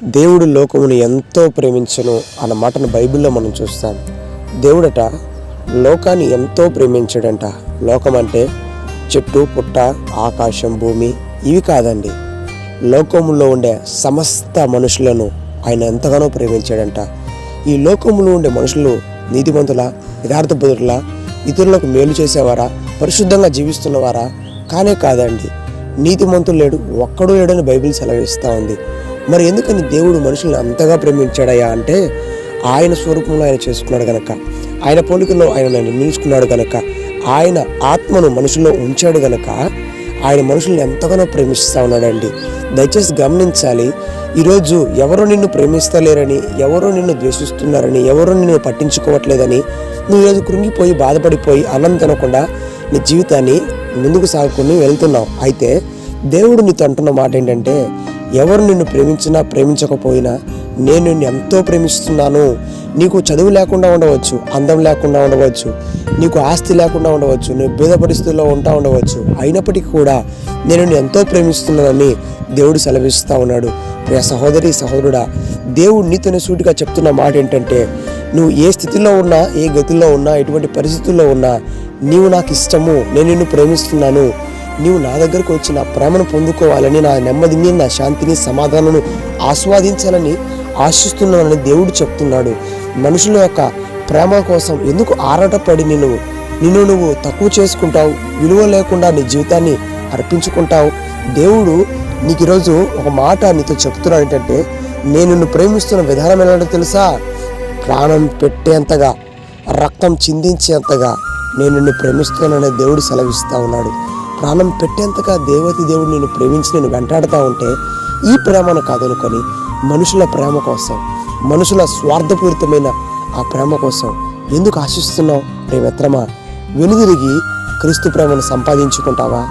దేవుడు లోకమును ఎంతో ప్రేమించను అన్న మాటను బైబిల్లో మనం చూస్తాం. దేవుడట లోకాన్ని ఎంతో ప్రేమించాడంట. లోకం అంటే చెట్టు పుట్ట ఆకాశం భూమి ఇవి కాదండి. లోకములో ఉండే సమస్త మనుషులను ఆయన ఎంతగానో ప్రేమించాడంట. ఈ లోకములో ఉండే మనుషులు నీతిమంతుల యథార్థబుద్ధుల ఇతరులకు మేలు చేసేవారా, పరిశుద్ధంగా జీవిస్తున్నవారా? కానే కాదండి. నీతిమంతులు లేడు, ఒక్కడూ లేడని బైబిల్ సెలవిస్తూ ఉంది. మరి ఎందుకని దేవుడు మనుషుల్ని అంతగా ప్రేమించాడయ్యా అంటే, ఆయన స్వరూపంలో ఆయన చేసుకున్నాడు గనక, ఆయన పోలికలో ఆయన నిర్మించుకున్నాడు గనక, ఆయన ఆత్మను మనుషుల్లో ఉంచాడు గనక ఆయన మనుషుల్ని ఎంతగానో ప్రేమిస్తూ ఉన్నాడండి. దయచేసి గమనించాలి. ఈరోజు ఎవరో నిన్ను ప్రేమిస్తలేరని, ఎవరో నిన్ను ద్వేషిస్తున్నారని, ఎవరో నిన్ను పట్టించుకోవట్లేదని నువ్వు ఈరోజు కృంగిపోయి బాధపడిపోయి అన్నం తినకుండా నీ జీవితాన్ని ముందుకు సాగుకుని వెళ్తున్నావు. అయితే దేవుడు నీతో అంటున్న మాట ఏంటంటే, ఎవరు నిన్ను ప్రేమించినా ప్రేమించకపోయినా నేను నిన్ను ఎంతో ప్రేమిస్తున్నాను. నీకు చదువు లేకుండా ఉండవచ్చు, అందం లేకుండా ఉండవచ్చు, నీకు ఆస్తి లేకుండా ఉండవచ్చు, నువ్వు బీద పరిస్థితుల్లో ఉండవచ్చు, అయినప్పటికీ కూడా నేను నిన్ను ఎంతో ప్రేమిస్తున్నానని దేవుడు సెలవిస్తూ ఉన్నాడు. ప్రియ సహోదరి సహోదరుడా, దేవుడు నీతోనే సూటిగా చెప్తున్న మాట ఏంటంటే, నువ్వు ఏ స్థితిలో ఉన్నా, ఏ గతిలో ఉన్నా, ఎటువంటి పరిస్థితుల్లో ఉన్నా నీవు నాకు ఇష్టము, నేను నిన్ను ప్రేమిస్తున్నాను, నీవు నా దగ్గరకు వచ్చి నా ప్రేమను పొందుకోవాలని, నా నెమ్మదిని, నా శాంతిని, సమాధానాన్ని ఆస్వాదించాలని ఆశిస్తున్నానని దేవుడు చెప్తున్నాడు. మనుషుల యొక్క ప్రేమ కోసం ఎందుకు ఆరాటపడి నిన్ను నువ్వు తక్కువ చేసుకుంటావు, విలువ లేకుండా నీ జీవితాన్ని అర్పించుకుంటావు? దేవుడు నీకు ఈరోజు ఒక మాట నీతో చెప్తున్నాడు ఏంటంటే, నేను నిన్ను ప్రేమిస్తున్న విధానం ఎలాంటో తెలుసా? ప్రాణం పెట్టేంతగా, రక్తం చిందించేంతగా నేను నిన్ను ప్రేమిస్తున్నాననే దేవుడు సెలవిస్తూ ఉన్నాడు. ప్రాణం పెట్టేంతగా దేవుడు నిన్ను ప్రేమించి నేను వెంటాడుతూ ఉంటే, ఈ ప్రేమను కాదనుకొని మనుషుల ప్రేమ కోసం, మనుషుల స్వార్థపూరితమైన ఆ ప్రేమ కోసం ఎందుకు ఆశిస్తున్నావు? ప్రియమిత్రమా, వెనుదిరిగి క్రీస్తు ప్రేమను సంపాదించుకుంటావా?